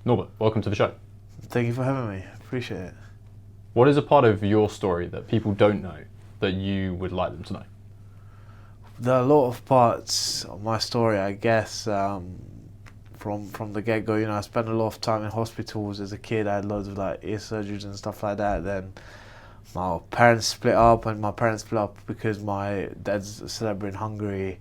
Norbert, welcome to the show. Thank you for having me. Appreciate it. What is a part of your story that people don't know that you would like them to know? There are a lot of parts of my story, I guess, from the get-go. You know, I spent a lot of time in hospitals as a kid. I had loads of ear surgeries and stuff like that. Then my parents split up, and my parents split up because my dad's a celebrity in Hungary.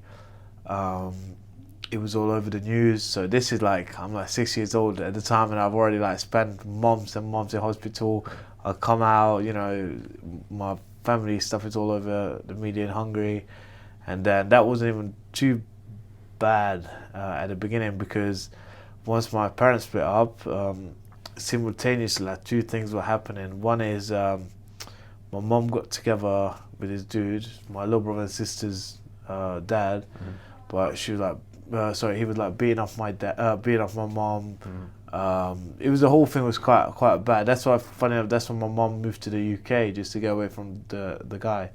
It was all over the news. So this is I'm 6 years old at the time, and I've already spent months and months in hospital. I come out, you know, my family stuff is all over the media in Hungary, and then that wasn't even too bad at the beginning, because once my parents split up, simultaneously two things were happening. One is my mom got together with this dude, my little brother and sister's dad, but she was he was beating off my dad, beating off my mom. It was, the whole thing was quite bad. That's why, funny enough, that's when my mom moved to the UK, just to get away from the guy.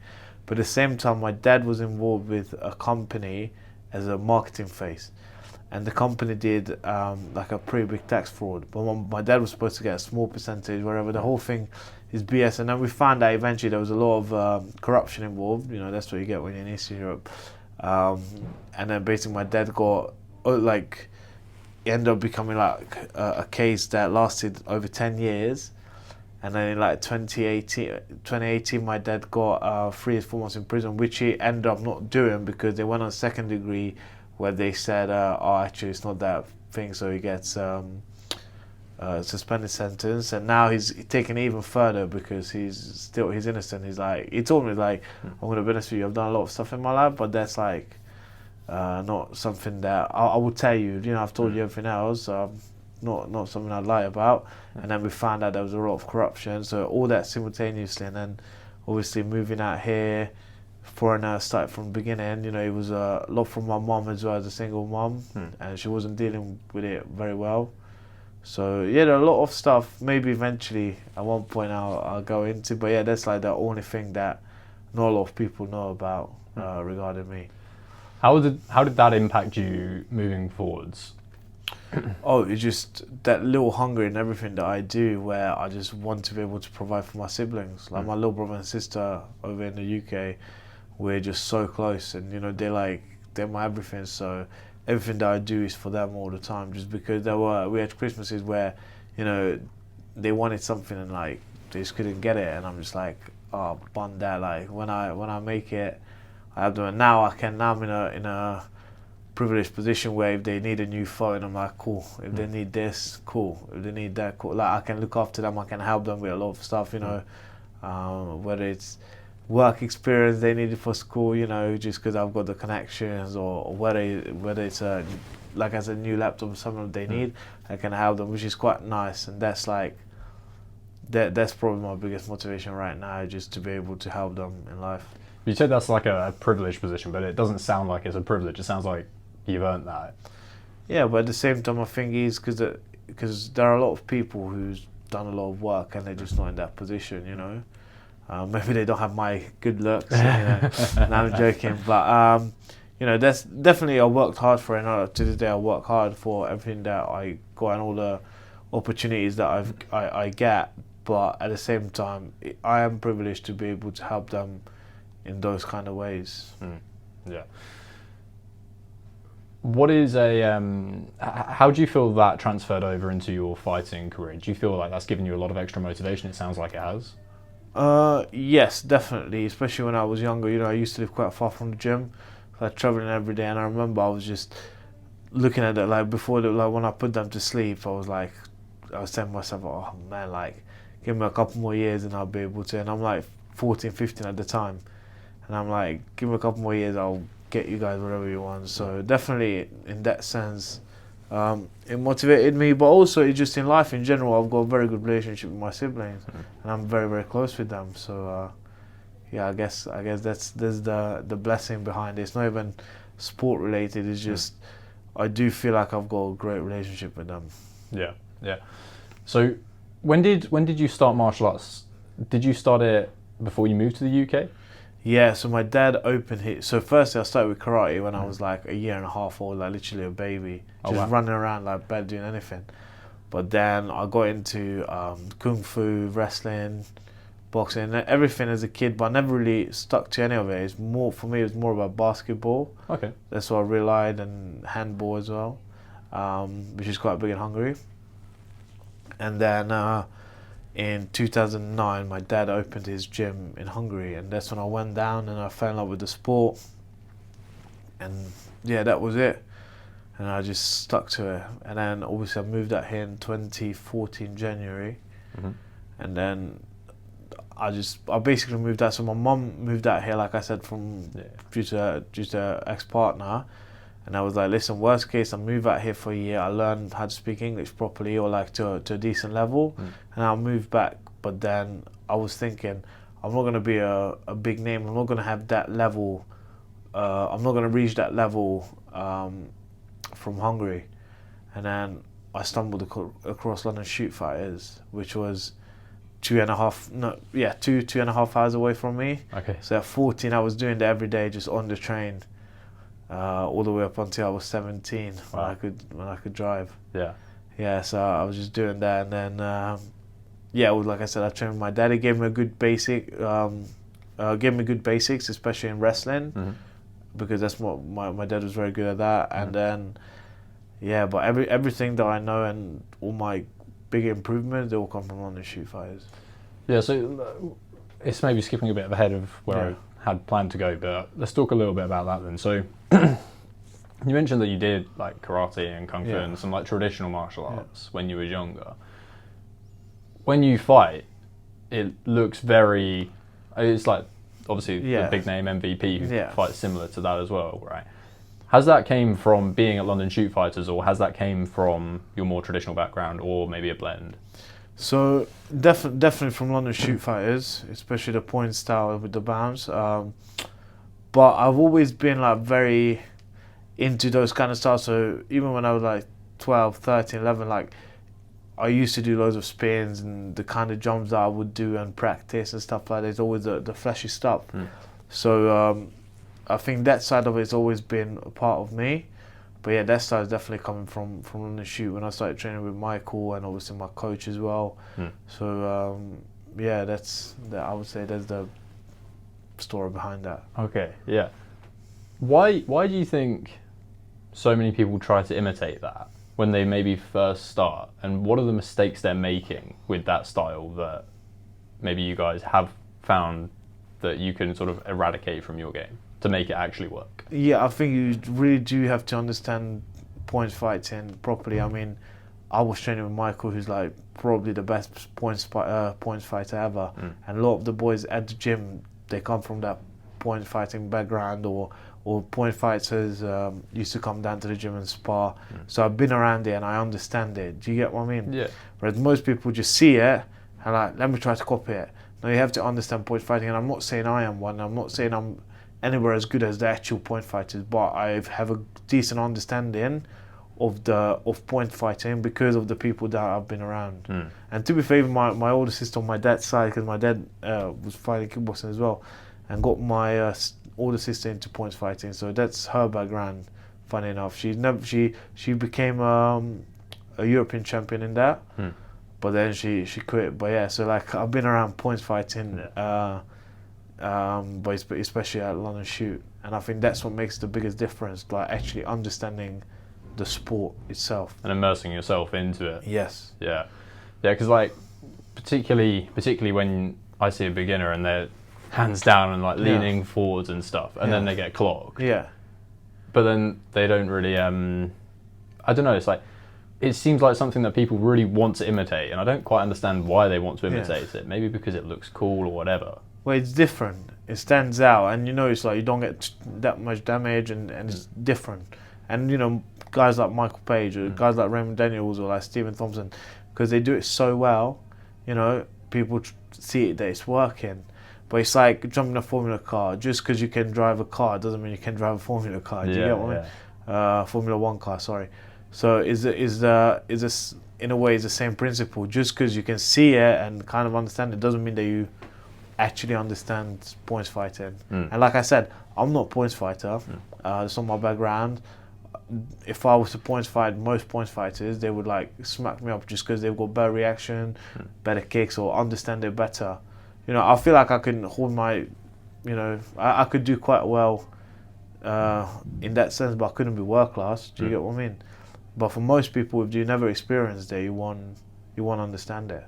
But at the same time, my dad was involved with a company as a marketing face, and the company did a pretty big tax fraud. But my dad was supposed to get a small percentage, wherever. The whole thing is BS. And then we found out eventually there was a lot of corruption involved. You know, that's what you get when you're in Eastern Europe. And then basically my dad got it ended up becoming a case that lasted over 10 years. And then in 2018 my dad got 3 or 4 months in prison, which he ended up not doing, because they went on second degree, where they said, actually it's not that thing, so he gets suspended sentence. And now he's taken it even further, because he's innocent. He told me, I'm going to be honest with you, I've done a lot of stuff in my life, but that's not something that I would tell you. You know, I've told you everything else. Not something I'd lie about. And then we found out there was a lot of corruption. So all that simultaneously, and then obviously moving out here, foreigner, started from the beginning. You know, it was a lot from my mom as well, as a single mom, and she wasn't dealing with it very well. So yeah, there are a lot of stuff. Maybe eventually at one point I'll go into, but yeah, that's the only thing that not a lot of people know about regarding me. How did that impact you moving forwards? Oh, it's just that little hunger in everything that I do, where I just want to be able to provide for my siblings. My little brother and sister over in the UK, we're just so close, and you know, they're my everything. So everything that I do is for them all the time, just because we had Christmases where, you know, they wanted something and they just couldn't get it, and I'm just oh, bun that. When I make it, I have them. And now I'm in a privileged position where if they need a new phone, I'm cool. If they need this, cool. If they need that, cool. I can look after them. I can help them with a lot of stuff, you know, whether it's work experience they needed for school, you know, just because I've got the connections, or whether it's a new laptop or something they need, I can help them, which is quite nice. And that's that's probably my biggest motivation right now, just to be able to help them in life. You said that's a privileged position, but it doesn't sound like it's a privilege. It sounds like you've earned that. Yeah, but at the same time, I think is because there are a lot of people who's done a lot of work and they're just not in that position, you know. Maybe they don't have my good looks. You know. No, I'm joking, but you know, that's definitely, I worked hard for it. To this day, I work hard for everything that I got and all the opportunities that I get. But at the same time, I am privileged to be able to help them in those kind of ways. Yeah. What is how do you feel that transferred over into your fighting career? Do you feel like that's given you a lot of extra motivation? It sounds like it has. Yes, definitely. Especially when I was younger, you know, I used to live quite far from the gym. So I was traveling every day, and I remember I was just looking at it before when I put them to sleep, I was saying to myself, oh man, give me a couple more years and I'll be able to. And I'm 14, 15 at the time. And I'm give me a couple more years, I'll get you guys whatever you want. So definitely in that sense, it motivated me. But also, it's just in life in general, I've got a very good relationship with my siblings, and I'm very, very close with them. So yeah, I guess there's the blessing behind it. It's not even sport related. It's just I do feel like I've got a great relationship with them. Yeah, yeah. So when did you start martial arts? Did you start it before you moved to the UK? Yeah, so my dad opened his... So firstly, I started with karate when I was a year and a half old, literally a baby. Just running around like bad, doing anything. But then I got into kung fu, wrestling, boxing, everything as a kid, but I never really stuck to any of it. It's more, for me, it was more about basketball. Okay. That's what I relied, and handball as well, which is quite big in Hungary. And then in 2009, my dad opened his gym in Hungary, and that's when I went down and I fell in love with the sport. And yeah, that was it. And I just stuck to it. And then obviously I moved out here in 2014 January, and then I basically moved out. So my mum moved out here, like I said, due to ex-partner. And I was like, listen, worst case, I move out here for a year. I learn how to speak English properly, or like to a decent level, and I'll move back. But then I was thinking, I'm not going to be a big name. I'm not going to have that level. I'm not going to reach that level from Hungary. And then I stumbled across London Shoot Fighters, which was 2.5 hours away from me. Okay. So at 14, I was doing that every day, just on the train, all the way up until I was 17, Wow. when I could drive. Yeah. Yeah, so I was just doing that, and then like I said, I trained with my dad. He gave me a good basics, especially in wrestling, because that's what my dad was very good at that. And then but everything that I know and all my big improvements, they all come from London Shoot Fighters. Yeah, so it's maybe skipping a bit ahead of where I had planned to go, but let's talk a little bit about that then. So you mentioned that you did like karate and kung fu and some like traditional martial arts when you were younger. When you fight, it looks it's like obviously the big name MVP who fights similar to that as well, right? Has that came from being at London Shoot Fighters, or has that came from your more traditional background, or maybe a blend? So definitely from London Shoot Fighters, especially the point style with the bounce. But I've always been like very into those kind of styles. So even when I was like 12, 13, 11, like I used to do loads of spins and the kind of jumps that I would do and practice and stuff like that. It's always the flashy stuff. So I think that side of it's always been a part of me. But yeah, that style is definitely coming from London Shoot when I started training with Michael and obviously my coach as well. So I would say that's the story behind that. Okay, yeah. Why do you think so many people try to imitate that when they maybe first start? And what are the mistakes they're making with that style that maybe you guys have found that you can sort of eradicate from your game to make it actually work? Yeah, I think you really do have to understand points fighting properly. I mean, I was training with Michael, who's like probably the best points fighter ever. And a lot of the boys at the gym, they come from that point fighting background, or point fighters used to come down to the gym and spar. So I've been around it and I understand it. Do you get what I mean? Yeah. Whereas most people just see it and like, let me try to copy it. No, you have to understand point fighting, and I'm not saying I am one. I'm not saying I'm anywhere as good as the actual point fighters, but I have a decent understanding of point fighting because of the people that I've been around. And to be fair, my older sister on my dad's side, because my dad was fighting kickboxing as well, and got my older sister into point fighting, so that's her background. Funny enough, she became a European champion in that, but then she quit. But yeah, so like I've been around point fighting. But especially at London Shoot, and I think that's what makes the biggest difference, like actually understanding the sport itself and immersing yourself into it. Yes. Yeah, because like particularly when I see a beginner and they're hands down and like leaning forwards and stuff, and then they get clogged. Yeah. But then they don't really. I don't know. It's like it seems like something that people really want to imitate, and I don't quite understand why they want to imitate it. Maybe because it looks cool or whatever. Well, it's different. It stands out, and it's like you don't get that much damage, and it's different. And guys like Michael Page, or guys like Raymond Daniels, or like Stephen Thompson, because they do it so well, people see it that it's working. But it's like jumping a Formula car. Just because you can drive a car doesn't mean you can drive a Formula car. Do you get what I mean? Formula One car, sorry. So in a way, it's the same principle. Just because you can see it and kind of understand it doesn't mean that you actually understand points fighting. And like I said, I'm not a points fighter. It's not my background. if I was to points fight most points fighters, they would like smack me up just because they've got better reaction, better kicks, or understand it better. You know, I feel like I can hold my, you know, I could do quite well in that sense, but I couldn't be world class. Do you get what I mean? But for most people, if you never experienced it, you won't understand it.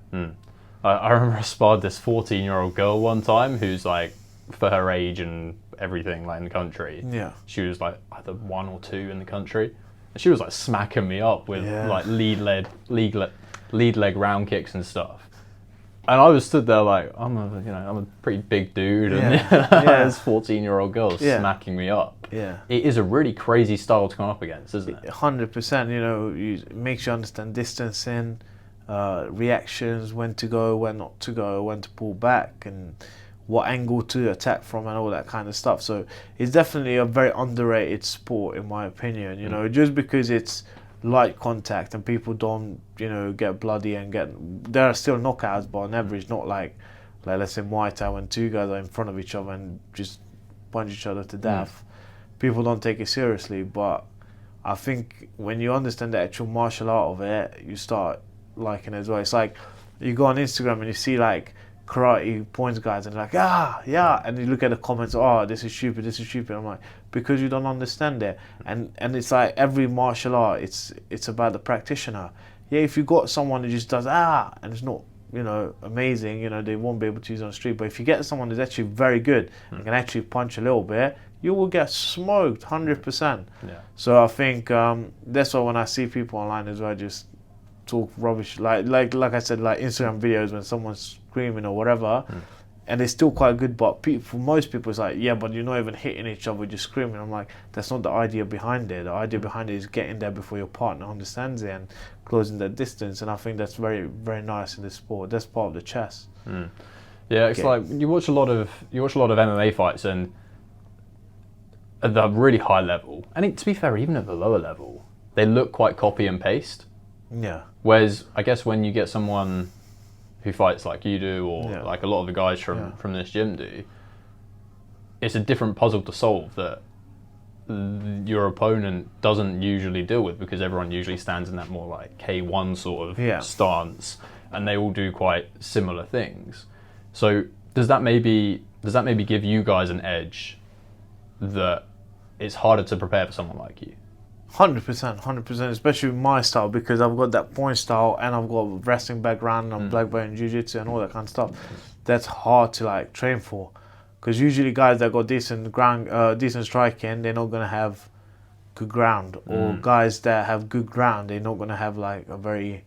I remember I sparred this 14-year-old girl one time who's like, for her age and everything, like in the country, Yeah. she was like either 1 or 2 in the country, and she was like smacking me up with like lead leg round kicks and stuff. And I was stood there like, I'm a pretty big dude, and this 14-year-old girl smacking me up. Yeah. It is a really crazy style to come up against, isn't it? 100%. You know, it makes you understand distancing, reactions, when to go, when not to go, when to pull back, and what angle to attack from, and all that kind of stuff. So it's definitely a very underrated sport, in my opinion. You know, just because it's light contact and people don't, you know, get bloody and there are still knockouts, but on average, not like let's say Muay Thai when 2 guys are in front of each other and just punch each other to death. People don't take it seriously, but I think when you understand the actual martial art of it, you start liking it as well. It's like you go on Instagram and you see like karate points guys and like yeah, and you look at the comments, oh, this is stupid. I'm like, because you don't understand it. And it's like every martial art, it's about the practitioner. Yeah, if you got someone who just does and it's not, you know, amazing, you know, they won't be able to use on the street. But if you get someone who's actually very good and can actually punch a little bit, you will get smoked 100%. Yeah. So I think that's why when I see people online as well, just talk rubbish, like I said, like Instagram videos when someone's screaming or whatever, and it's still quite good, but for most people it's like, yeah, but you're not even hitting each other, just screaming. I'm like, that's not the idea behind it. The idea behind it is getting there before your partner understands it and closing that distance, and I think that's very, very nice in this sport. That's part of the chess. Yeah, it's like you watch a lot of MMA fights, and at the really high level, and to be fair, even at the lower level, they look quite copy and paste. Yeah. Whereas I guess when you get someone who fights like you do, or like a lot of the guys from this gym do, it's a different puzzle to solve that your opponent doesn't usually deal with, because everyone usually stands in that more like K1 sort of stance, and they all do quite similar things. So does that maybe give you guys an edge that it's harder to prepare for someone like you? 100%, especially with my style, because I've got that point style and I've got a wrestling background and I'm black belt in jiu-jitsu and all that kind of stuff. That's hard to like train for, because usually guys that got decent striking, they're not gonna have good ground, or guys that have good ground, they're not gonna have like a very,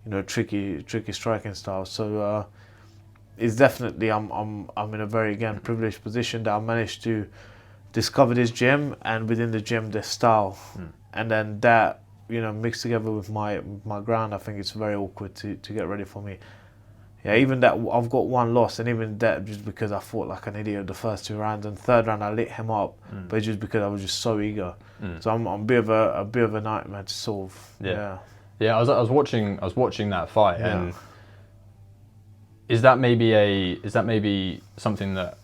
you know, tricky striking style. So it's definitely I'm in a very, again, privileged position that I managed to discover this gym, and within the gym this style, and then that, you know, mixed together with my ground, I think it's very awkward to get ready for me. Yeah, even that I've got 1 loss, and even that just because I fought like an idiot the first 2 rounds, and 3rd round I lit him up, but just because I was just so eager. So I'm a bit of a nightmare to solve. Yeah. I was watching that fight, and is that maybe something that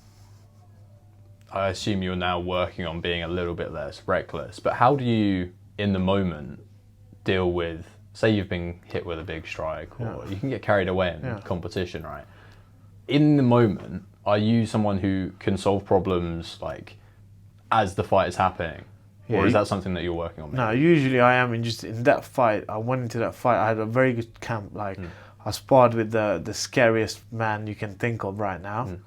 I assume you're now working on, being a little bit less reckless? But how do you, in the moment, deal with, say you've been hit with a big strike, or you can get carried away in competition, right? In the moment, are you someone who can solve problems like as the fight is happening? Or is that something that you're working on? No, usually I am. In that fight, I went into that fight, I had a very good camp. Like, I sparred with the scariest man you can think of right now.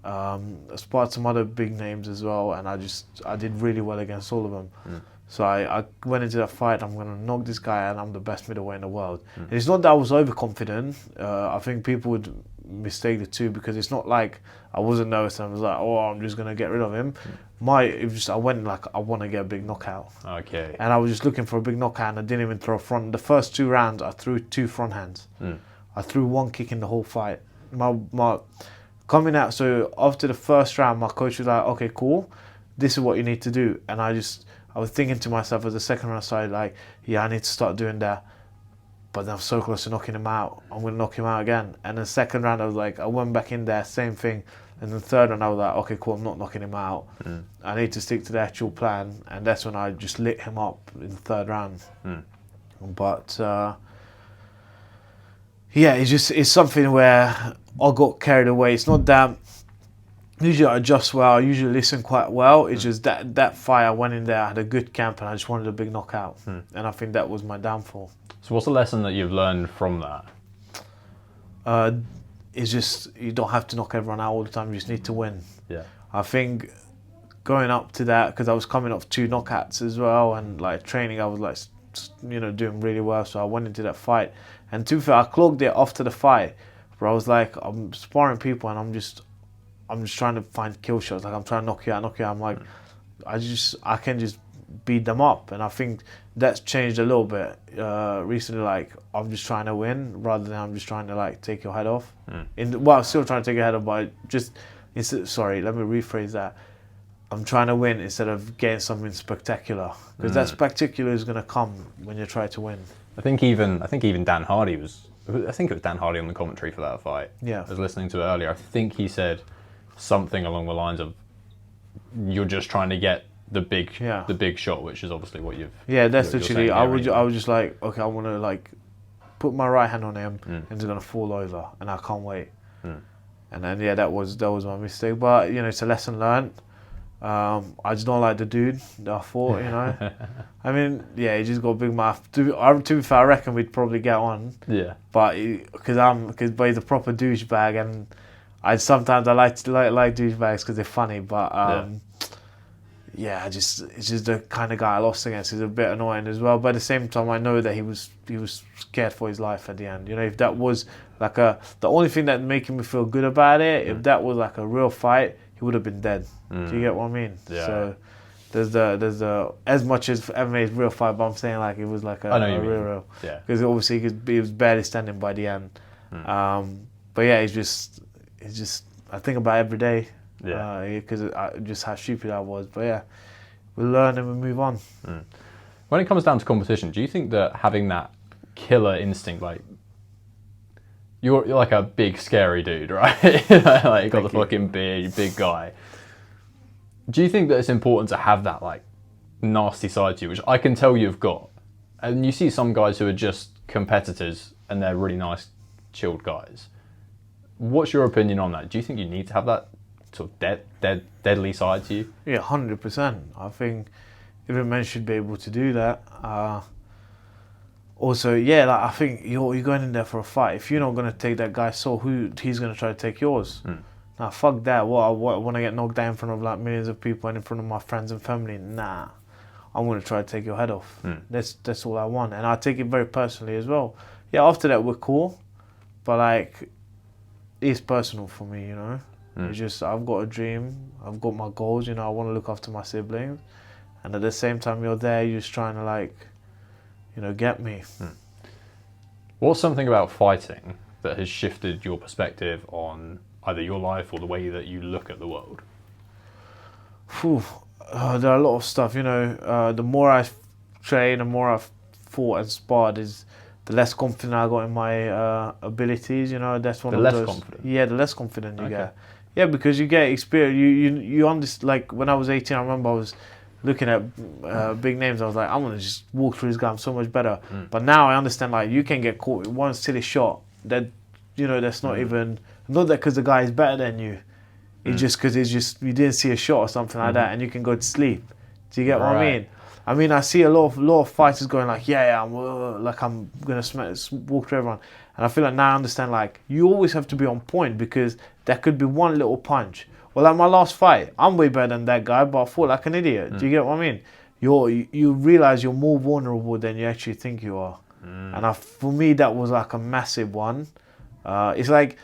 I sparred some other big names as well, and I did really well against all of them. So I went into that fight, I'm going to knock this guy out, and I'm the best middleweight in the world. And it's not that I was overconfident. I think people would mistake the two, because it's not like I wasn't nervous and I was like, oh, I'm just going to get rid of him. I went like, I want to get a big knockout. Okay. And I was just looking for a big knockout, and I didn't even throw a front. The first 2 rounds, I threw 2 front hands. I threw 1 kick in the whole fight. My coming out, so after the first round, my coach was like, okay, cool, this is what you need to do. And I was thinking to myself, as the second round started, like, yeah, I need to start doing that. But I'm so close to knocking him out. I'm going to knock him out again. And the second round, I was like, I went back in there, same thing. And the third one, I was like, okay, cool, I'm not knocking him out. I need to stick to the actual plan. And that's when I just lit him up in the third round. But yeah, it's something where I got carried away. It's not that. Usually I adjust well. I usually listen quite well. It's just that fight, I went in there, I had a good camp, and I just wanted a big knockout. And I think that was my downfall. So what's the lesson that you've learned from that? It's just, you don't have to knock everyone out all the time. You just need to win. Yeah. I think going up to that, because I was coming off 2 knockouts as well, and like training, I was like, doing really well. So I went into that fight, and to be fair, I clocked it after the fight, where I was like, I'm sparring people, and I'm just trying to find kill shots. Like, I'm trying to knock you out. I'm like, I can just beat them up, and I think that's changed a little bit recently. Like, I'm just trying to win rather than I'm just trying to like take your head off. I'm still trying to take your head off, but sorry, let me rephrase that. I'm trying to win instead of getting something spectacular, because that spectacular is going to come when you try to win. I think even Dan Hardy was. I think it was Dan Hardy on the commentary for that fight. Yeah. I was listening to it earlier. I think he said something along the lines of, "You're just trying to get the big shot," which is obviously what you've. Yeah, that's you're literally. saying I was just like, okay, I want to like put my right hand on him, and he's gonna fall over, and I can't wait. And then that was my mistake, but it's a lesson learned. I just don't like the dude that I fought, I mean, he just got a big mouth. To be fair, I reckon we'd probably get on. Yeah. But but he's a proper douchebag, and sometimes I like douchebags because they're funny. But it's just the kind of guy I lost against. He's a bit annoying as well. But at the same time, I know that he was scared for his life at the end. If that was like the only thing that making me feel good about it, if that was like a real fight, he would have been dead. Do you get what I mean? Yeah. So there's the as much as MMA is real fight, but I'm saying like it was like a real. Yeah. Because obviously he was barely standing by the end. But yeah, it's just I think about it every day. Yeah. Because just how stupid I was. But yeah, we learn and we move on. When it comes down to competition, do you think that having that killer instinct, like you're like a big scary dude, right? Like you got the fucking big guy. Do you think that it's important to have that like nasty side to you, which I can tell you've got? And you see some guys who are just competitors and they're really nice, chilled guys. What's your opinion on that? Do you think you need to have that sort of deadly side to you? Yeah, 100%. I think every man should be able to do that. Also, I think you're going in there for a fight. If you're not going to take that guy's soul, he's going to try to take yours. Now, fuck that. What I want to get knocked down in front of like millions of people and in front of my friends and family? Nah, I'm going to try to take your head off. That's all I want, and I take it very personally as well. Yeah, after that we're cool, but like it's personal for me, It's just I've got a dream, I've got my goals, I want to look after my siblings, and at the same time you're there, you're just trying to like, get me. What's something about fighting that has shifted your perspective on either your life or the way that you look at the world? There are a lot of stuff, the more I train, the more I've fought and sparred, the less confident I got in my abilities, that's one of those. The less confident? Yeah, the less confident you get. Yeah, because you get experience, you understand, like when I was 18, I remember I was looking at big names, I was like, I'm going to just walk through this guy, I'm so much better. But now I understand, like, you can get caught with one silly shot that, that's not even, not that because the guy is better than you, it's just because you didn't see a shot or something like that, and you can go to sleep. Do you get what I mean? I mean, I see a lot of fighters going like, I'm going to walk through everyone. And I feel like now I understand, like, you always have to be on point because there could be one little punch. Well, like my last fight, I'm way better than that guy, but I fought like an idiot. Do you get what I mean? You realize you're more vulnerable than you actually think you are. And for me, that was like a massive one. It's like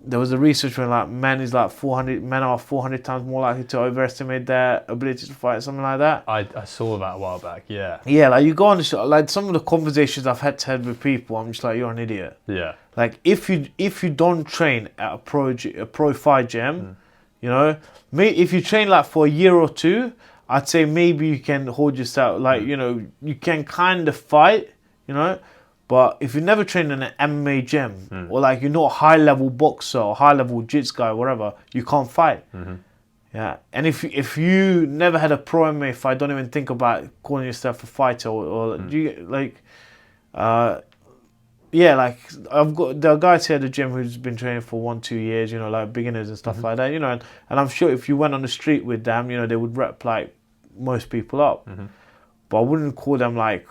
there was a research where like men are 400 times more likely to overestimate their ability to fight, something like that. I saw that a while back. Yeah. Yeah, like you go on the show, like some of the conversations I've had to have with people, I'm just like, you're an idiot. Yeah. Like if you don't train at a pro fight gym, if you train like for a year or two, I'd say maybe you can hold yourself, like you can kind of fight, But if you never trained in an MMA gym, or like you're not a high level boxer or high level jiu-jitsu guy or whatever, you can't fight. Yeah, and if you never had a pro MMA fight, don't even think about calling yourself a fighter or do you like, yeah, like I've got the guys here at the gym who's been training for 1-2 years, you know, like beginners and stuff like that, you know, and I'm sure if you went on the street with them, you know, they would rep like most people up, but I wouldn't call them like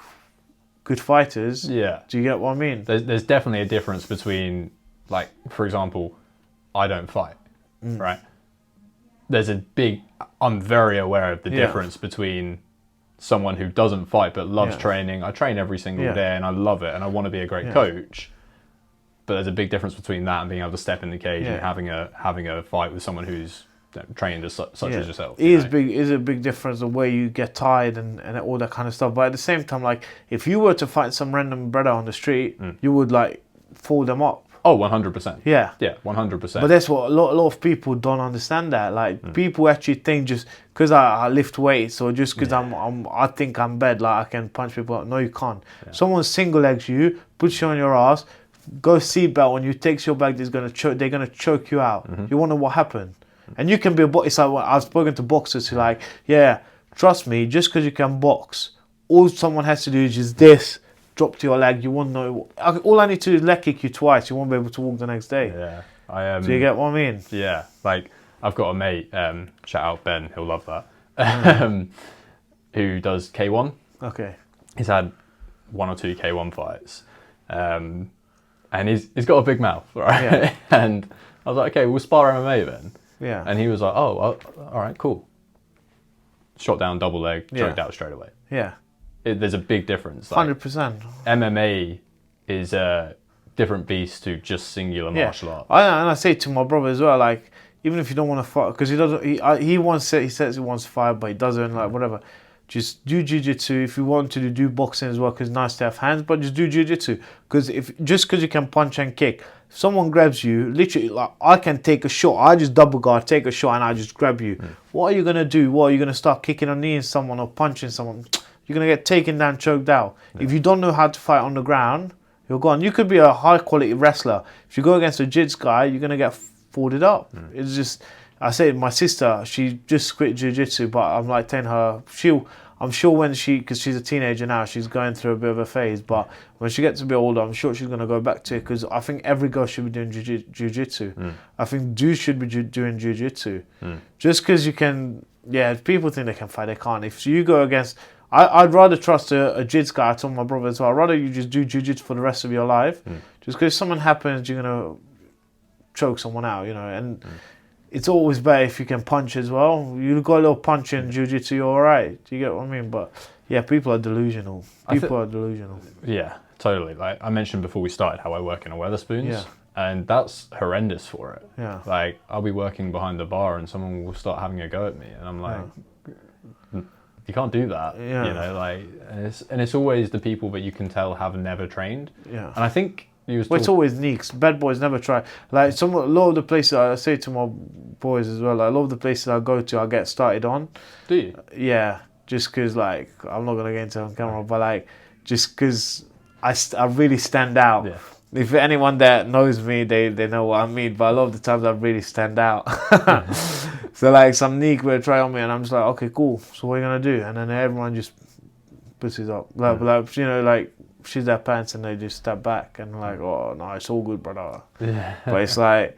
good fighters. Yeah. Do you get what I mean? There's definitely a difference between, like, for example, I don't fight, right? I'm very aware of the difference between someone who doesn't fight but loves training. I train every single day and I love it and I want to be a great coach. But there's a big difference between that and being able to step in the cage and having a fight with someone who's trained as such as yourself. It is a big difference the way you get tired and all that kind of stuff. But at the same time, like if you were to fight some random brother on the street, you would like fool them up. Oh, 100%. Yeah. Yeah, 100%. But that's what a lot of people don't understand that. Like people actually think just because I lift weights or just because I think I'm bad, like I can punch people up. No, you can't. Someone single legs you, puts you on your ass, goes seatbelt on you, takes your bag, they're gonna choke you out. You wonder what happened. And you can be it's like I've spoken to boxers who like, yeah, trust me, just because you can box, all someone has to do is just this. Drop to your leg, you won't know. All I need to do is leg kick you twice. You won't be able to walk the next day. Yeah, do you get what I mean? Yeah, like I've got a mate. Shout out Ben, he'll love that. Who does K1? Okay. He's had 1 or 2 K1 fights, and he's got a big mouth, right? Yeah. And I was like, okay, we'll spar MMA then. Yeah. And he was like, oh, well, all right, cool. Shot down, double leg, choked out straight away. Yeah. There's a big difference. 100%. MMA is a different beast to just singular martial art. And I say to my brother as well, like, even if you don't want to fight, because he doesn't, he says he wants to fight, but he doesn't, like, whatever. Just do jiu-jitsu. If you want to do boxing as well, because it's nice to have hands, but just do jiu-jitsu. Because just because you can punch and kick, if someone grabs you, literally, like, I can take a shot. I just double guard, take a shot, and I just grab you. What are you going to do? What, are you going to start kicking or kneeing someone or punching someone? You're going to get taken down, choked out. If you don't know how to fight on the ground, you're gone. You could be a high-quality wrestler. If you go against a jiu-jitsu guy, you're going to get folded up. It's just... I say my sister, she just quit jiu-jitsu, but I'm like telling her, I'm sure when because she's a teenager now, she's going through a bit of a phase, but when she gets a bit older, I'm sure she's going to go back to it, because I think every girl should be doing jiu-jitsu. I think dudes should be doing jiu-jitsu. Just because you can, people think they can fight, they can't. If you go against... I'd rather trust a jiu-jitsu guy. I told my brother as well, I'd rather you just do jiu-jitsu for the rest of your life. Just because something happens, you're going to choke someone out, you know, and... It's always better if you can punch as well. You got a little punch in jiu-jitsu, you're all right. Do you get what I mean? But yeah, people are delusional. People are delusional. Yeah, totally. Like I mentioned before we started how I work in a Wetherspoons, and that's horrendous for it. Yeah. Like I'll be working behind the bar and someone will start having a go at me, and I'm like, you can't do that. Yeah. You know, like, and it's always the people that you can tell have never trained. Yeah. And I think. It's always neeks. Bad boys never try. Like a lot of the places I say to my boys as well. Like, a lot of the places I go to, I get started on. Do you? Yeah, just because like I'm not gonna get into it on camera, but like just because I really stand out. Yeah. If anyone that knows me, they know what I mean. But a lot of the times I really stand out. So like some neek will try on me, and I'm just like, okay, cool. So what are you gonna do? And then everyone just pushes up, like you know, like. She's their pants and they just step back and like, oh no, it's all good, brother. Yeah. But it's like,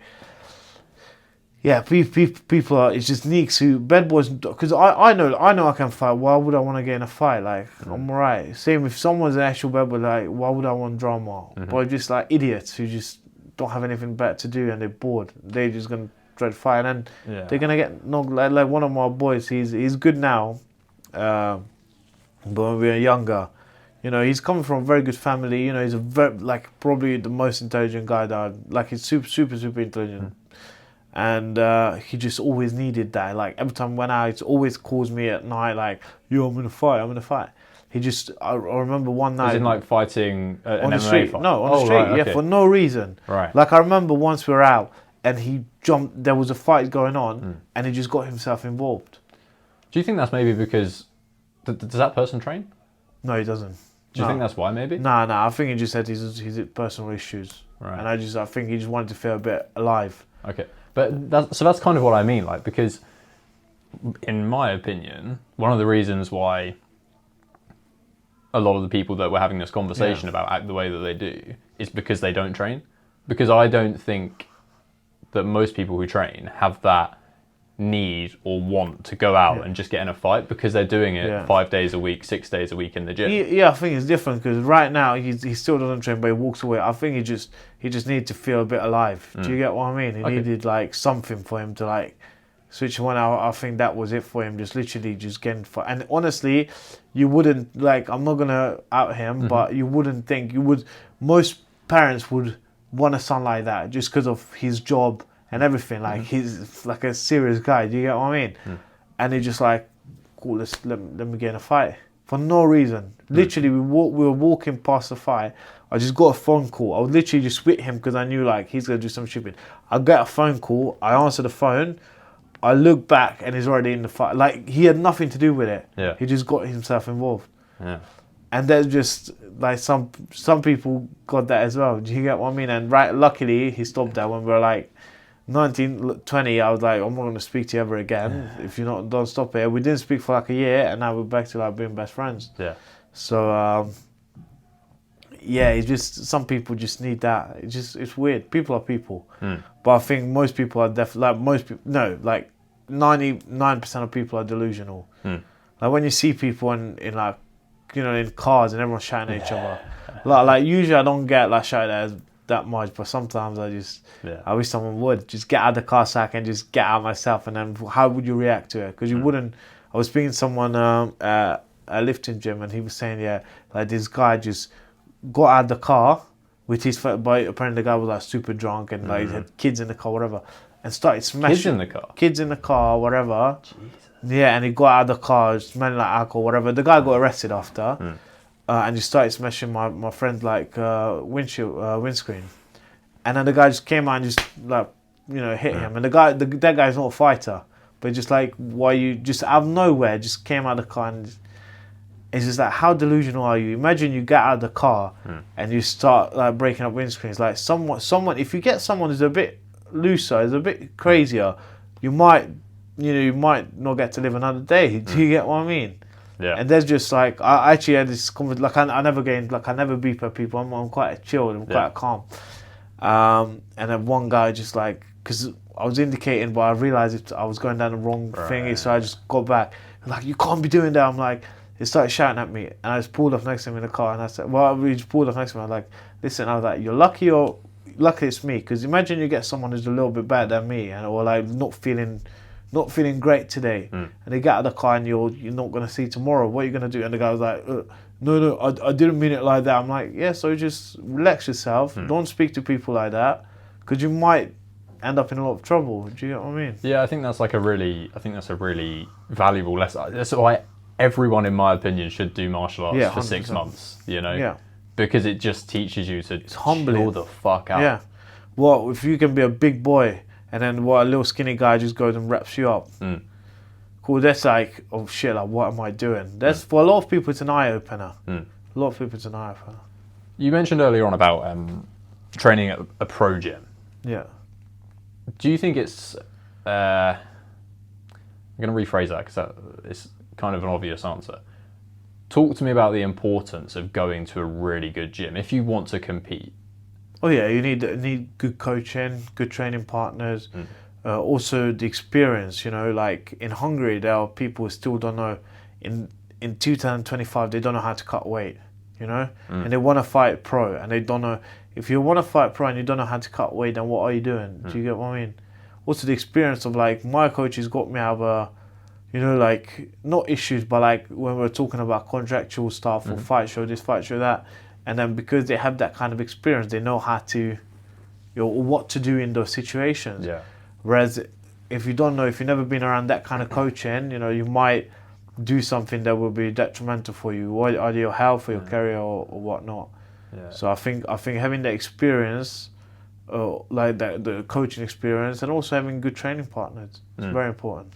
yeah, people are, it's just neeks who, bad boys, because I know I can fight. Why would I want to get in a fight? Like, I'm alright. Same if someone's an actual bad boy, like, why would I want drama? But just like idiots who just don't have anything better to do and they're bored. They're just going to try to fight, and then they're going to get knocked. Like one of my boys, he's good now, but when we were younger, you know, he's coming from a very good family. You know, he's probably the most intelligent guy he's super intelligent. And he just always needed that. Like every time when he always calls me at night, like, yo, I'm gonna fight. He just, I remember one night. As in like fighting on the MMA street. fight? No, on the street, right, okay. For no reason. Right. Like I remember once we were out and he jumped, there was a fight going on and he just got himself involved. Do you think that's maybe because, does that person train? No, he doesn't. Do you think that's why, maybe? Nah, I think he just had his personal issues. Right. And I think he just wanted to feel a bit alive. Okay. But that's kind of what I mean, like, because in my opinion, one of the reasons why a lot of the people that we're having this conversation about act the way that they do is because they don't train. Because I don't think that most people who train have that need or want to go out and just get in a fight, because they're doing it 5 days a week, 6 days a week in the gym. I think it's different, because right now he still doesn't train, but he walks away. I think he just needed to feel a bit alive. Do you get what I mean? He needed like something for him to like switch on. I think that was it for him. Just literally just getting fight. And honestly, you wouldn't like. I'm not gonna out him, but you wouldn't think you would. Most parents would want a son like that just because of his job and everything. Like he's like a serious guy. Do you get what I mean? And he just like, cool, let me get in a fight for no reason. Literally, we were walking past the fight. I just got a phone call. I was literally just with him because I knew like he's gonna do something stupid. I get a phone call. I answer the phone. I look back and he's already in the fight. Like he had nothing to do with it. Yeah. He just got himself involved. Yeah. And there's just like some people got that as well. Do you get what I mean? And luckily he stopped that when we were like 19, 20. I was like, I'm not going to speak to you ever again if you don't stop it. We didn't speak for like a year, and now we're back to like being best friends. Yeah. So it's just some people just need that. It's weird. People are people, but I think most people are like 99% of people are delusional. Like when you see people in like, you know, in cars and everyone's shouting at each other. Like usually I don't get like shouted at that much, but sometimes I wish someone would just get out of the car so I can just get out myself. And then how would you react to it? Because you wouldn't. I was speaking to someone at a lifting gym, and he was saying, like this guy just got out of the car with his foot, but apparently the guy was like super drunk and like had kids in the car, whatever, and started smashing kids in the car, whatever. Jesus. Yeah, and he got out of the car, smelling like alcohol, whatever. The guy got arrested after, and he started smashing my friend's like windscreen, and then the guy just came out and just like, you know, hit him. And that guy's not a fighter, but just like, why you just out of nowhere just came out of the car, and it's just like, how delusional are you? Imagine you get out of the car and you start like breaking up windscreens. Like someone, if you get someone who's a bit looser, is a bit crazier, you might not get to live another day. Do you get what I mean? Yeah. And there's just like, I actually had this conversation, like I never beep at people. I'm quite chilled, I'm quite calm. And then one guy just like, because I was indicating, but I realised I was going down the wrong thingy, so I just got back. Like, you can't be doing that. I'm like, he started shouting at me, and I just pulled off next to him in the car, and I said, we just pulled off next to him. I was like, listen, I was like, you're lucky it's me, because imagine you get someone who's a little bit better than me, or like not feeling great today, and they get out of the car and you're not going to see tomorrow. What are you going to do? And the guy was like, no, I didn't mean it like that. I'm like, yeah, so just relax yourself. Don't speak to people like that, because you might end up in a lot of trouble. Do you get what I mean? Yeah, I think that's a really valuable lesson. That's why everyone, in my opinion, should do martial arts for 6 months, you know? Yeah. Because it just teaches you to humbling. chill the fuck out. Yeah. Well, if you can be a big boy, and then a little skinny guy just goes and wraps you up. Cool, that's like, oh shit, like what am I doing? That's for a lot of people, it's an eye opener. A lot of people, it's an eye opener. You mentioned earlier on about training at a pro gym. Yeah. Do you think it's... I'm going to rephrase that because it's kind of an obvious answer. Talk to me about the importance of going to a really good gym if you want to compete. Oh yeah, you need good coaching, good training partners, also the experience. You know, like in Hungary, there are people who still don't know. In 2025, they don't know how to cut weight. You know, and they want to fight pro, and they don't know. If you want to fight pro and you don't know how to cut weight, then what are you doing? Do you get what I mean? Also, the experience of like my coaches got me out of you know, like not issues, but like when we're talking about contractual stuff or fight show this, fight show that. And then because they have that kind of experience, they know how to, you know, what to do in those situations. Yeah. Whereas if you don't know, if you've never been around that kind of coaching, you know, you might do something that will be detrimental for you, either your health or your career or whatnot. Yeah. So I think having that experience, like that, the coaching experience, and also having good training partners, is very important.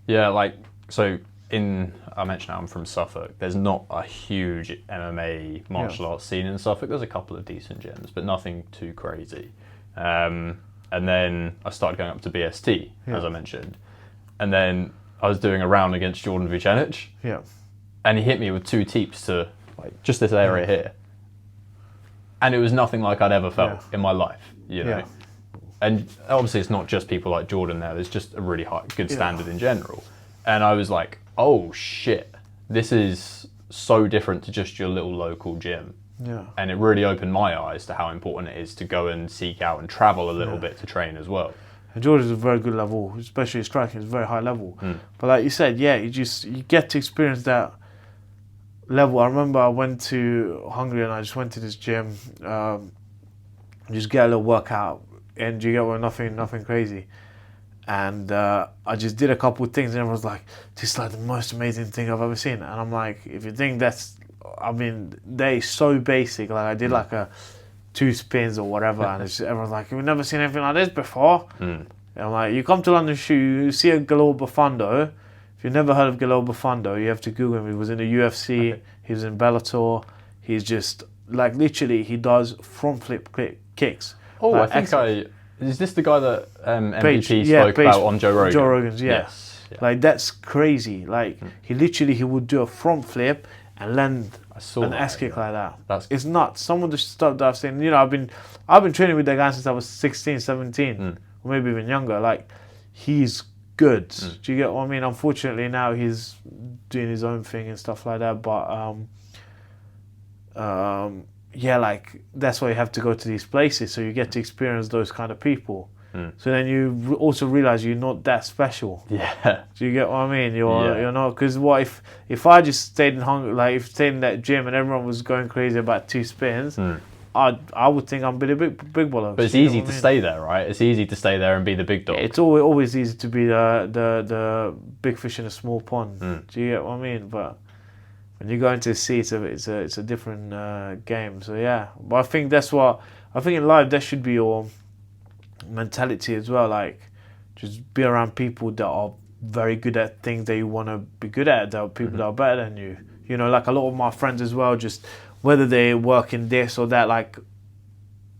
Yeah, like, so I mentioned I'm from Suffolk. There's not a huge MMA martial arts scene in Suffolk. There's a couple of decent gyms, but nothing too crazy. And then I started going up to BST, as I mentioned. And then I was doing a round against Jordan Vucenic. Yeah. And he hit me with 2 teeps to like just this area here. And it was nothing like I'd ever felt in my life, you know. And obviously it's not just people like Jordan there. There's just a really good standard in general. And I was like, oh shit, this is so different to just your little local gym. Yeah. And it really opened my eyes to how important it is to go and seek out and travel a little bit to train as well. And Jordan's a very good level, especially striking is very high level. But like you said, you get to experience that level. I remember I went to Hungary and I just went to this gym, just get a little workout, and you get nothing crazy. And I just did a couple of things, and everyone was like, "This is like the most amazing thing I've ever seen." And I'm like, if you think that's, I mean, they're so basic. Like I did like a 2 spins or whatever, and everyone's like, "We've never seen anything like this before." And I'm like, you come to London Shoe, you see a Galor Bufando. If you've never heard of Galor Bufando, you have to Google him. He was in the UFC, he was in Bellator. He's just like literally he does front flip kicks. Oh, like, I think is this the guy that MVP spoke about on Joe Rogan? Joe Rogan's, Yes. Yeah. Like that's crazy. Like he would do a front flip and land an ass kick like that. It's nuts. Some of the stuff that I've seen, you know, I've been training with that guy since I was 16, 17, or maybe even younger. Like he's good. Do you get what I mean? Unfortunately now he's doing his own thing and stuff like that. But yeah, like that's why you have to go to these places so you get to experience those kind of people. So then you also realize you're not that special. Yeah. Do you get what I mean? You're not, because what if I just stayed in Hungary, like if stayed in that gym and everyone was going crazy about 2 spins, I would think I'm a big baller. But it's easy to stay there, right? It's easy to stay there and be the big dog. It's always easy to be the big fish in a small pond. Do you get what I mean? But when you go into the sea, it's a different game. So yeah, but I think in life that should be your mentality as well. Like just be around people that are very good at things that you want to be good at. That are people that are better than you. You know, like a lot of my friends as well. Just whether they work in this or that, like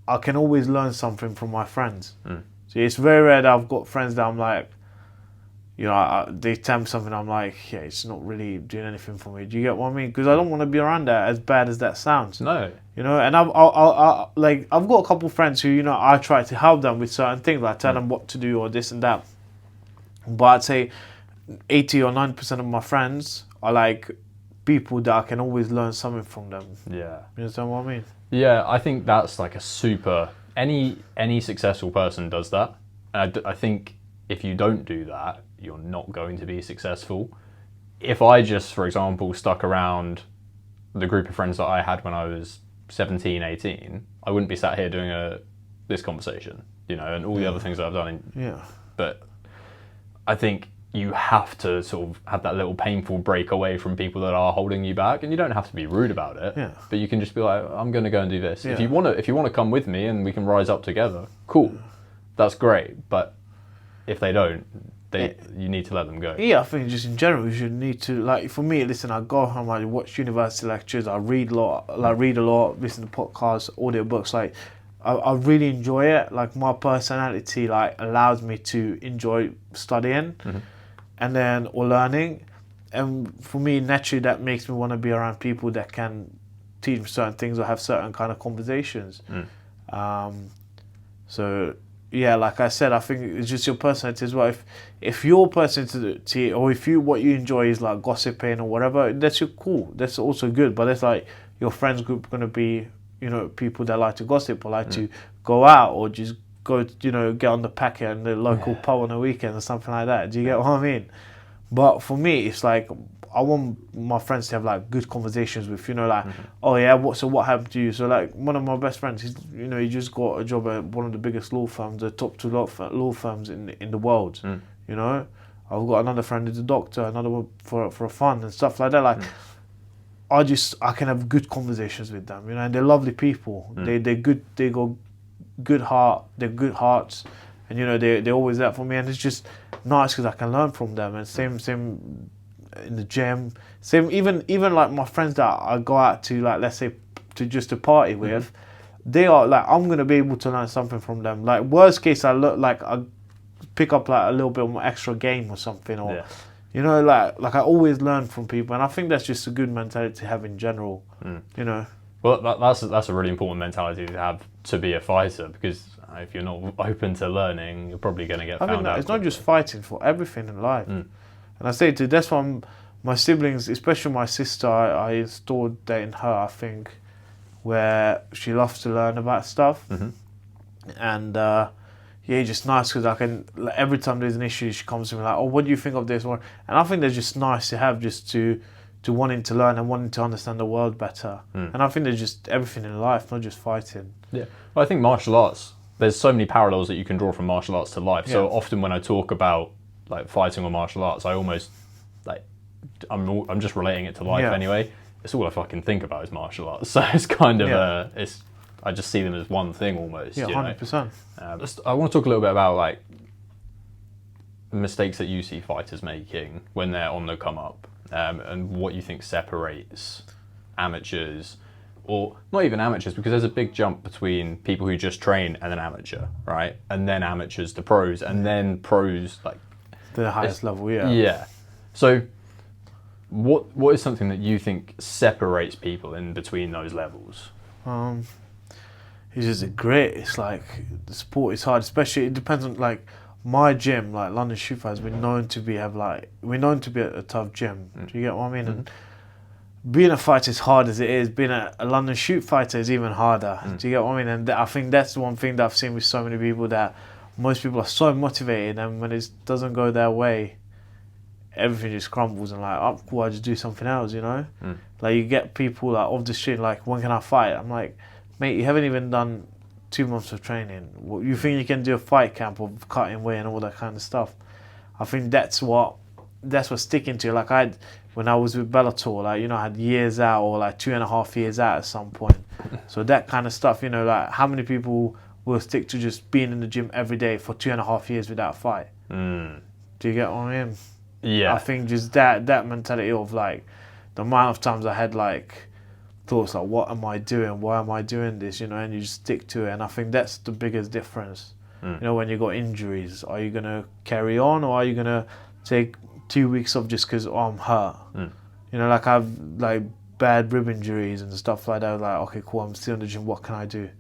I can always learn something from my friends. So it's very rare that I've got friends that I'm like, you know, they tell me something, I'm like, yeah, it's not really doing anything for me. Do you get what I mean? Because I don't want to be around that, as bad as that sounds. No. You know, and I've got a couple of friends who, you know, I try to help them with certain things, like tell them what to do or this and that. But I'd say 80 or 90% of my friends are like people that I can always learn something from them. Yeah. You understand what I mean? Yeah, I think that's like a super... Any successful person does that. And I think if you don't do that, you're not going to be successful. If I just, for example, stuck around the group of friends that I had when I was 17, 18, I wouldn't be sat here doing this conversation, you know, and all the other things that I've done. But I think you have to sort of have that little painful break away from people that are holding you back, and you don't have to be rude about it. But you can just be like, I'm going to go and do this. If you want to come with me and we can rise up together, cool, that's great. But if they don't, you need to let them go. Yeah, I think just in general, you should need to, like, for me, listen, I go home, I watch university lectures, I read a lot, listen to podcasts, audiobooks, like, I really enjoy it. Like, my personality, like, allows me to enjoy studying or learning. And for me, naturally, that makes me want to be around people that can teach me certain things or have certain kind of conversations. So... yeah, like I said, I think it's just your personality as well. If your personality or what you enjoy is like gossiping or whatever, that's cool. That's also good. But it's like your friends group going to be, you know, people that like to gossip or like to go out or just go, you know, get on the packet in the local pub on the weekend or something like that. Do you get what I mean? But for me, it's like I want my friends to have like good conversations with, you know, like, oh yeah, what happened to you? So like one of my best friends, he just got a job at one of the biggest law firms, the top 2 law firms in the world. You know, I've got another friend who's a doctor, another one for a fund and stuff like that. Like, I can have good conversations with them, you know, and they're lovely people. They're good. They got good heart. They're good hearts, and you know they're always there for me. And it's just nice because I can learn from them. And same in the gym. Same, even like my friends that I go out to, like let's say to party with, they are like, I'm gonna be able to learn something from them. Like worst case, I pick up like a little bit more extra game or something, or you know, like I always learn from people, and I think that's just a good mentality to have in general. You know. Well, that's a really important mentality to have to be a fighter, because if you're not open to learning, you're probably going to get found out. It's not just fighting, for everything in life. And I say to that's why my siblings, especially my sister, I installed that in her, I think, where she loves to learn about stuff. And just nice, because I can, like, every time there's an issue, she comes to me like, oh, what do you think of this one? And I think they're just nice to have, just to wanting to learn and wanting to understand the world better. And I think there's just everything in life, not just fighting. Yeah. Well, I think martial arts, there's so many parallels that you can draw from martial arts to life. So often when I talk about like fighting or martial arts, I almost like, I'm just relating it to life anyway. It's all I fucking think about is martial arts. So it's kind of I just see them as one thing almost. Yeah, 100%. I want to talk a little bit about like mistakes that you see fighters making when they're on the come up. And what you think separates amateurs, or not even amateurs, because there's a big jump between people who just train and an amateur, right? And then amateurs to pros, and then pros, like the highest level, Yeah. So what is something that you think separates people in between those levels? It's just it's like the sport is hard, especially it depends on like my gym, like London Shoot Fighters, we're known to be a tough gym. Do you get what I mean? And being a fighter is hard as it is. Being a London Shoot Fighter is even harder. Do you get what I mean? And I think that's the one thing that I've seen with so many people, that most people are so motivated, and when it doesn't go their way, everything just crumbles, and like, oh, cool, I just do something else, you know? Like you get people like off the street, like, when can I fight? I'm like, mate, you haven't even done 2 months of training. You think you can do a fight camp of cutting weight and all that kind of stuff? I think that's what's sticking to. Like when I was with Bellator, like, you know, I had years out, or like 2.5 years out at some point. So that kind of stuff, you know, like how many people will stick to just being in the gym every day for 2.5 years without a fight? Do you get what I mean? Yeah. I think just that mentality of like the amount of times I had like thoughts like, what am I doing? Why am I doing this? You know, and you just stick to it. And I think that's the biggest difference. You know, when you got injuries, are you going to carry on, or are you going to take 2 weeks off just because I'm hurt? You know, like I've like bad rib injuries and stuff like that. I was like, okay, cool, I'm still in the gym. What can I do?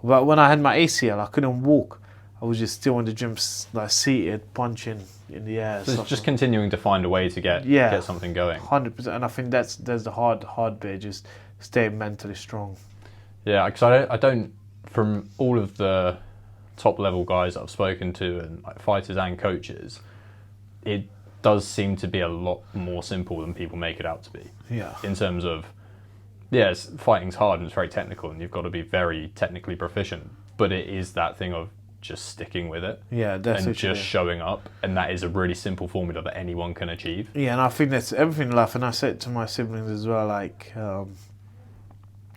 But when I had my ACL, I couldn't walk. I was just still in the gym, like seated, punching in the air. So it's just continuing to find a way to get something going. 100%. And I think that's the hard bit, just stay mentally strong. Yeah, because I don't, from all of the top level guys that I've spoken to, and like fighters and coaches, it does seem to be a lot more simple than people make it out to be. Yeah. In terms of, fighting's hard and it's very technical, and you've got to be very technically proficient, but it is that thing of just sticking with it. Yeah, that's and just showing up, and that is a really simple formula that anyone can achieve. Yeah, and I think that's everything in life, and I say it to my siblings as well, like,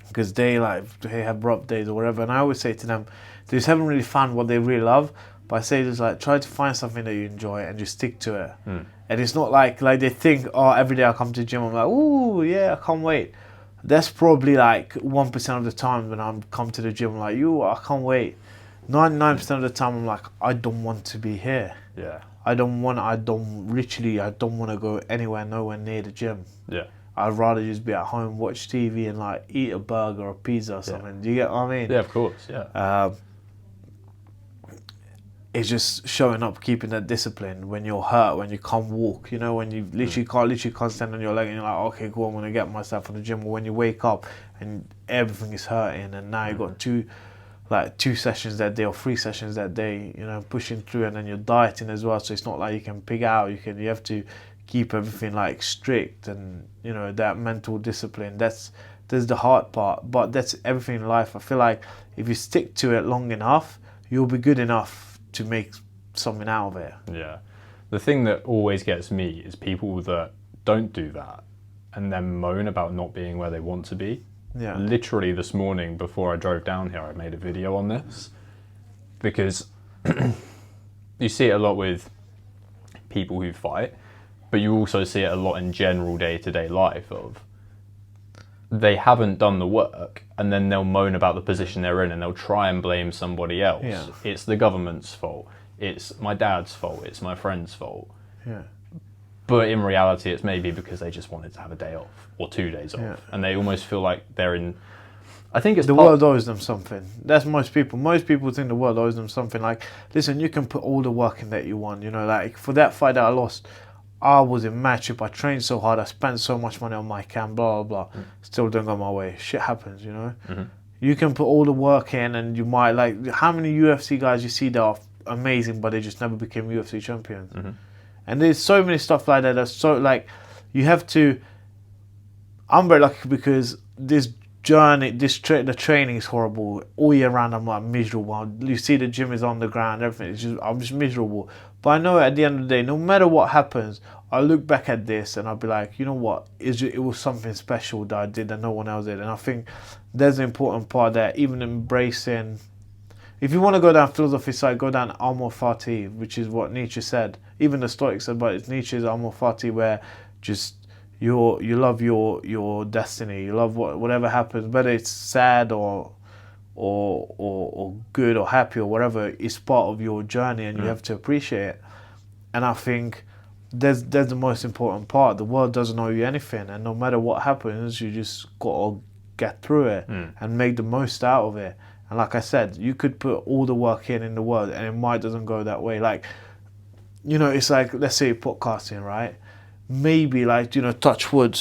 because they have rough days or whatever, and I always say to them, they just haven't really found what they really love. But I say just like, try to find something that you enjoy and just stick to it. And it's not like they think, oh, every day I come to the gym, I'm like, ooh, yeah, I can't wait. That's probably like 1% of the time when I'm come to the gym, I'm like, I can't wait. 99% of the time I'm like, I don't want to be here. Yeah. I don't want to go nowhere near the gym. Yeah. I'd rather just be at home, watch TV, and like eat a burger or pizza or something. Yeah. Do you get what I mean? Yeah, of course. Yeah. It's just showing up, keeping that discipline when you're hurt, when you can't walk. You know, when you literally can't stand on your leg, and you're like, okay, cool, I'm gonna get myself in the gym. Or when you wake up and everything is hurting, and now you've got two sessions that day or 3 sessions that day. You know, pushing through, and then you're dieting as well. So it's not like you can pig out. You have to keep everything like strict, and you know, that mental discipline. That's the hard part, but that's everything in life. I feel like if you stick to it long enough, you'll be good enough to make something out of it. Yeah. The thing that always gets me is people that don't do that and then moan about not being where they want to be. Yeah. Literally this morning before I drove down here, I made a video on this, because you see it a lot with people who fight, but you also see it a lot in general day-to-day life of they haven't done the work, and then they'll moan about the position they're in, and they'll try and blame somebody else. Yeah. It's the government's fault. It's my dad's fault. It's my friend's fault. Yeah. But in reality, it's maybe because they just wanted to have a day off or 2 days off, Yeah. and they almost feel like they're in. I think it's The world owes them something. That's most people. Most people think the world owes them something. Like, listen, you can put all the work in that you want. You know, like for that fight that I lost, I was in matchup. I trained so hard. I spent so much money on my camp. Blah blah blah. Still didn't go my way. Shit happens. You know. Mm-hmm. You can put all the work in, and you might like. How many UFC guys you see that are amazing, but they just never became UFC champions? Mm-hmm. And there's so many stuff like that. That's so like, you have to. I'm very lucky because this journey, the training is horrible all year round. I'm like miserable. You see the gym is on the ground, everything. I'm just miserable. But I know at the end of the day, no matter what happens, I look back at this and I'll be like, you know what? It was something special that I did that no one else did. And I think there's an important part there, even embracing. If you want to go down philosophy side, go down amor fati, which is what Nietzsche said. Even the Stoics said, but it's Nietzsche's amor fati, where just you love your destiny. You love whatever happens, whether it's sad or good or happy or whatever. It's part of your journey, and you have to appreciate it. And I think there's the most important part. The world doesn't owe you anything, and no matter what happens, you just got to get through it and make the most out of it. And like I said, you could put all the work in the world, and it might doesn't go that way. Like, you know, it's like, let's say podcasting, right? Maybe like, you know, touch wood,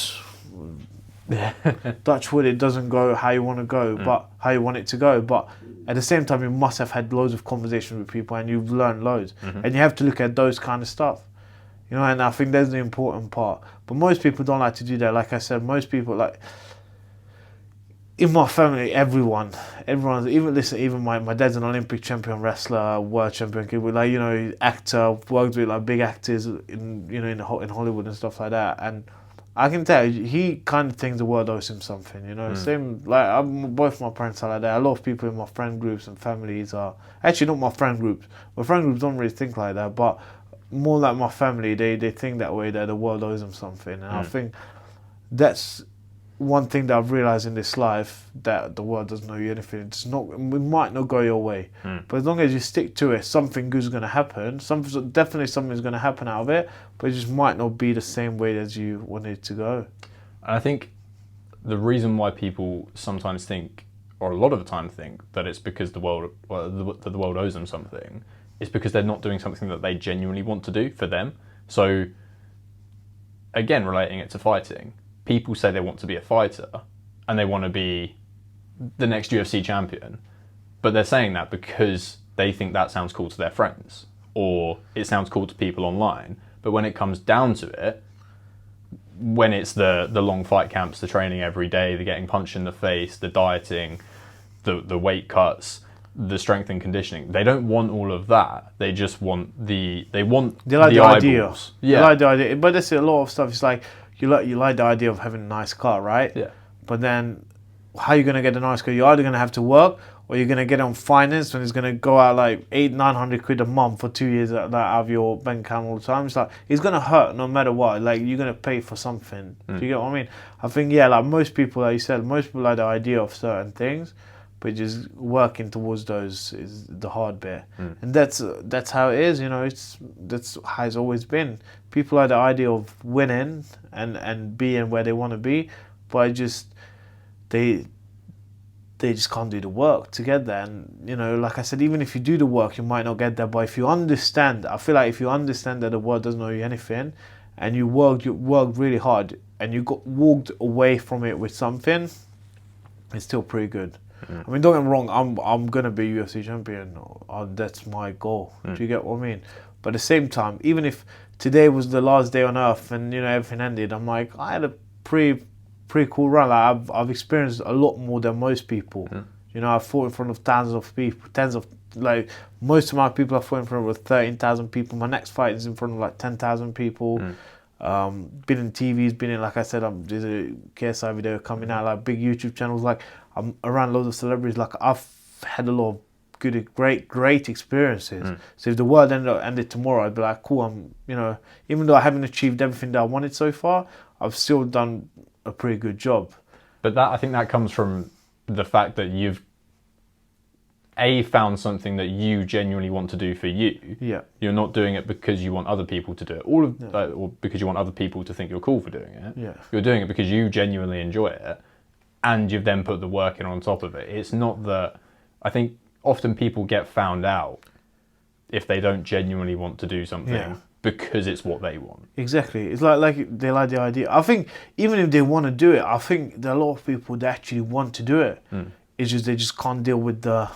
it doesn't go how you want to go, but how you want it to go. But at the same time, you must have had loads of conversations with people, and you've learned loads, and you have to look at those kind of stuff, you know. And I think that's the important part. But most people don't like to do that. Like I said, most people like. In my family, everyone's even my dad's an Olympic champion wrestler, world champion kid, like, you know, actor, worked with like big actors in Hollywood and stuff like that. And I can tell he kind of thinks the world owes him something, you know. Same like both my parents are like that. A lot of people in my friend groups and families are actually not my friend groups. My friend groups don't really think like that, but more like my family, they think that way, that the world owes them something. And I think that's one thing that I've realised in this life, that the world doesn't owe you anything. It might not go your way, but as long as you stick to it, something good's going to happen. Definitely something's going to happen out of it, but it just might not be the same way as you wanted it to go. And I think the reason why people sometimes think, or a lot of the time think, that it's because the world owes them something, is because they're not doing something that they genuinely want to do for them. So, again, relating it to fighting. People say they want to be a fighter and they want to be the next UFC champion, but they're saying that because they think that sounds cool to their friends, or it sounds cool to people online. But when it comes down to it, when it's the long fight camps, the training every day, the getting punched in the face, the dieting, the weight cuts, the strength and conditioning, they don't want all of that. They just want the idea. eyeballs. Yeah. They like the idea, but there's a lot of stuff. It's like you like the idea of having a nice car, right? Yeah. But then, how are you gonna get a nice car? You're either gonna have to work, or you're gonna get it on finance, and it's gonna go out like 800-900 quid a month for 2 years out of your bank account all the time. It's like it's gonna hurt no matter what. Like, you're gonna pay for something. Do you get what I mean? I think, yeah, like most people, like you said, most people like the idea of certain things, but just working towards those is the hard bit. And that's how it is, you know. That's how it's always been. People like the idea of winning and being where they want to be, but they just can't do the work to get there. And, you know, like I said, even if you do the work, you might not get there. But if you understand, I feel like if you understand that the world doesn't owe you anything, and you worked really hard, and you walked away from it with something, it's still pretty good. I mean, don't get me wrong, I'm gonna be UFC champion. That's my goal. Do you get what I mean? But at the same time, even if today was the last day on earth and, you know, everything ended, I'm like, I had a pretty cool run. Like, I've experienced a lot more than most people. You know, I fought in front of thousands of people, like most of my people I fought in front of were 13,000 people. My next fight is in front of like 10,000 people. Been in TVs, been in, like I said, there's a KSI video coming out, like big YouTube channels. Like, I'm around loads of celebrities. Like, I've had a lot of great experiences. So if the world ended tomorrow, I'd be like, cool. Even though I haven't achieved everything that I wanted so far, I've still done a pretty good job. But I think that comes from the fact that you've found something that you genuinely want to do for you. Yeah. You're not doing it because you want other people to do it, or because you want other people to think you're cool for doing it. Yeah. You're doing it because you genuinely enjoy it, and you've then put the work in on top of it. It's not that. I think often people get found out if they don't genuinely want to do something because it's what they want. Exactly. It's like they like the idea. I think even if they want to do it, I think there are a lot of people that actually want to do it. It's just they just can't deal with the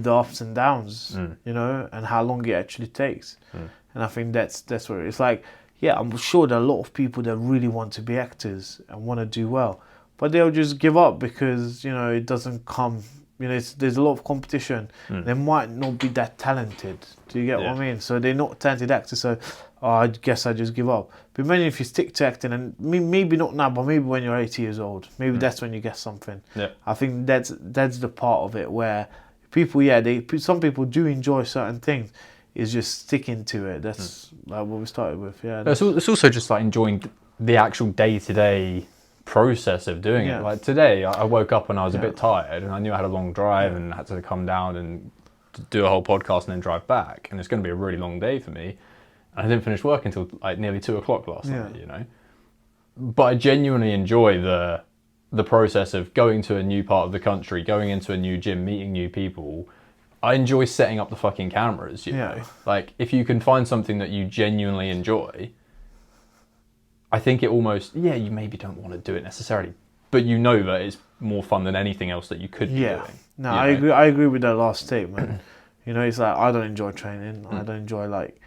ups and downs, and how long it actually takes. And I think that's where it's like, I'm sure there are a lot of people that really want to be actors and want to do well, but they'll just give up because it doesn't come. There's a lot of competition. They might not be that talented. Do you get what I mean? So they're not talented actors. So I guess I just give up. But imagine if you stick to acting, and maybe not now, but maybe when you're 80 years old, maybe that's when you get something. Yeah. I think that's the part of it where people, some people do enjoy certain things. It's just sticking to it. That's like what we started with. Yeah. It's also just like enjoying the actual day-to-day process of doing it. Like today, I woke up and I was a bit tired, and I knew I had a long drive and had to come down and do a whole podcast and then drive back, and it's going to be a really long day for me. And I didn't finish work until like nearly 2:00 last night. But I genuinely enjoy the process of going to a new part of the country, going into a new gym, meeting new people. I enjoy setting up the fucking cameras. You know, like if you can find something that you genuinely enjoy, I think it almost, you maybe don't want to do it necessarily, but you know that it's more fun than anything else that you could be doing. No, I agree. I agree with that last statement. It's like I don't enjoy training. I don't enjoy like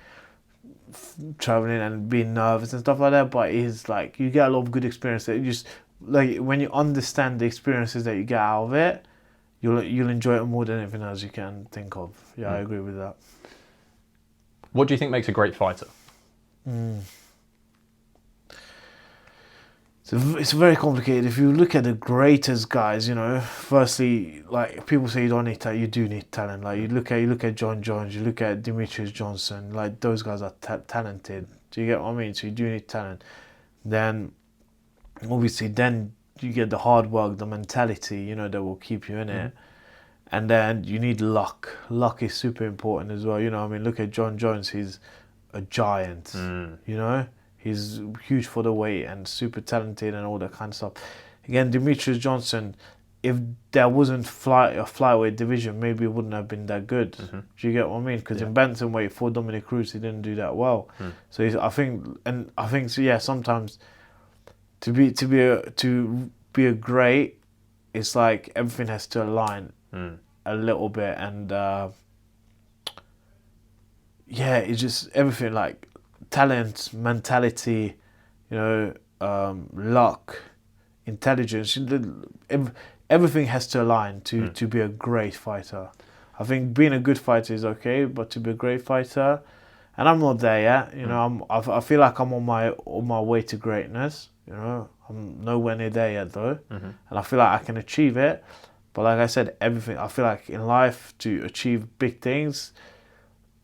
traveling and being nervous and stuff like that. But it's like you get a lot of good experience. That you just like when you understand the experiences that you get out of it, you'll enjoy it more than anything else you can think of. I agree with that. What do you think makes a great fighter? It's very complicated. If you look at the greatest guys, firstly, like people say you don't need talent, you do need talent. Like you look at John Jones, you look at Demetrius Johnson, like those guys are talented. Do you get what I mean? So you do need talent. Then, obviously, then you get the hard work, the mentality, that will keep you in it. And then you need luck. Luck is super important as well. Look at John Jones. He's a giant. He's huge for the weight and super talented and all that kind of stuff. Again, Demetrius Johnson, if there wasn't a flyweight division, maybe it wouldn't have been that good. Do you get what I mean? Because in bantamweight for Dominic Cruz, he didn't do that well. So I think sometimes to be a great, it's like everything has to align a little bit, and it's just everything like talent, mentality, luck, intelligence. Everything has to align to be a great fighter. I think being a good fighter is okay, but to be a great fighter, and I'm not there yet. I feel like I'm on my way to greatness. I'm nowhere near there yet though, and I feel like I can achieve it. But like I said, everything. I feel like in life to achieve big things,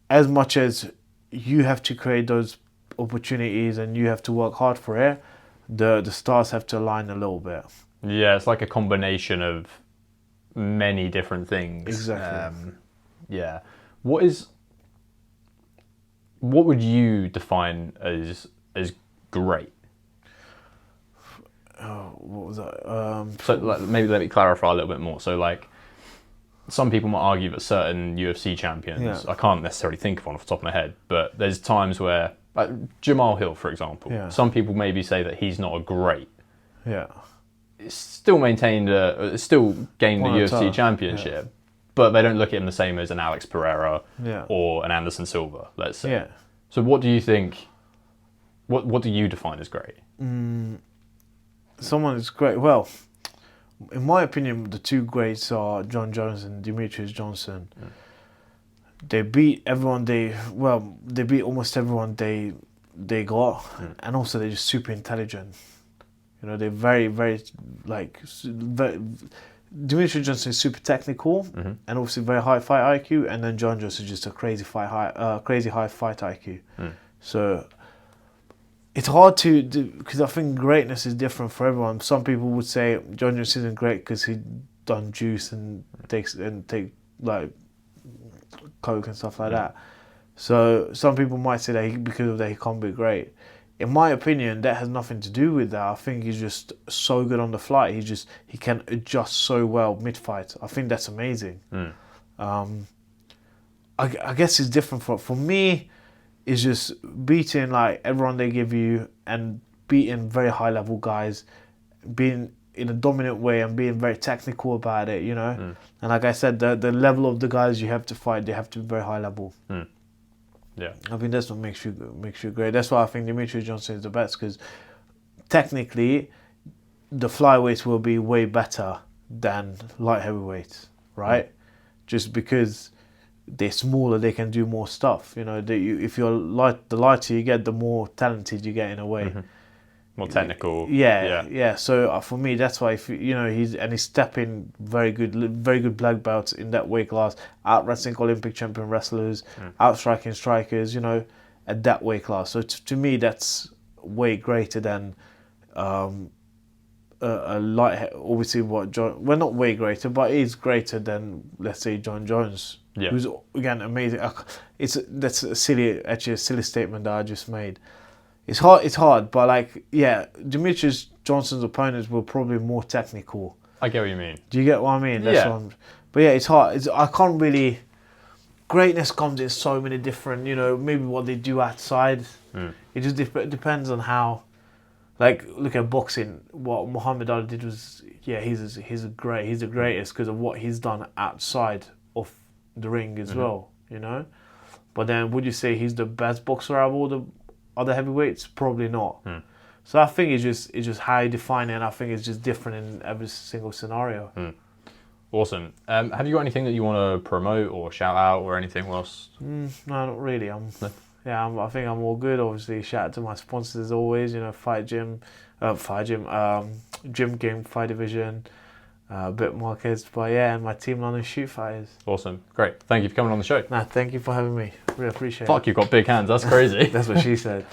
as much as you have to create those opportunities and you have to work hard for it, the stars have to align a little bit. Yeah, it's like a combination of many different things. Exactly. What would you define as great? What was that? So maybe let me clarify a little bit more. So like, some people might argue that certain UFC champions, I can't necessarily think of one off the top of my head, but there's times where, like Jamal Hill, for example, some people maybe say that he's not a great. Still maintained, still gained the UFC championship, but they don't look at him the same as an Alex Pereira or an Anderson Silva, let's say. So what do you think, what do you define as great? Someone is great. Well, in my opinion, the two greats are John Jones and Demetrius Johnson. They beat everyone. They beat almost everyone they got, and also they're just super intelligent. They're very, very Demetrius Johnson is super technical and obviously very high fight IQ, and then John Jones is just a crazy high fight IQ. So it's hard to because I think greatness is different for everyone. Some people would say John Jones isn't great because he done juice and take like coke and stuff like that. So some people might say that because of that he can't be great. In my opinion, that has nothing to do with that. I think he's just so good on the fly. He can adjust so well mid-fight. I think that's amazing. I guess it's different for me. It's just beating like everyone they give you and beating very high level guys, being in a dominant way and being very technical about it, you know. And like I said, the level of the guys you have to fight, they have to be very high level. Yeah, I think that's what makes you great. That's why I think Demetrius Johnson is the best, because technically the flyweights will be way better than light heavyweights, right? Just because they're smaller, they can do more stuff. You know, if you're the lighter you get, the more talented you get in a way. More technical. Yeah. So for me, that's why he's stepping very good black belts in that weight class, out wrestling Olympic champion wrestlers, out striking strikers, you know, at that weight class. So to me, that's way greater than a light. Obviously, not way greater, but it is greater than, let's say, John Jones, who's again amazing. That's a silly statement that I just made. It's hard, but Demetrius Johnson's opponents were probably more technical. I get what you mean. Do you get what I mean? But yeah, it's hard. I can't really. Greatness comes in so many different, maybe what they do outside. It just depends on how. Like, look at boxing. What Muhammad Ali did was, he's the greatest because of what he's done outside of the ring as well, you know. But then, would you say he's the best boxer out of all the other heavyweights? Probably not. So I think it's just how you define it, and I think it's just different in every single scenario. Awesome. Have you got anything that you want to promote or shout out or anything else? No, not really. I think I'm all good. Obviously, shout out to my sponsors as always. Fight Gym, Gym Game, Fight Division, Bit Markets, and my Team London Shoot Fighters. Awesome. Great. Thank you for coming on the show. Nah, thank you for having me. Really appreciate it. Fuck, you've got big hands. That's crazy. That's what she said.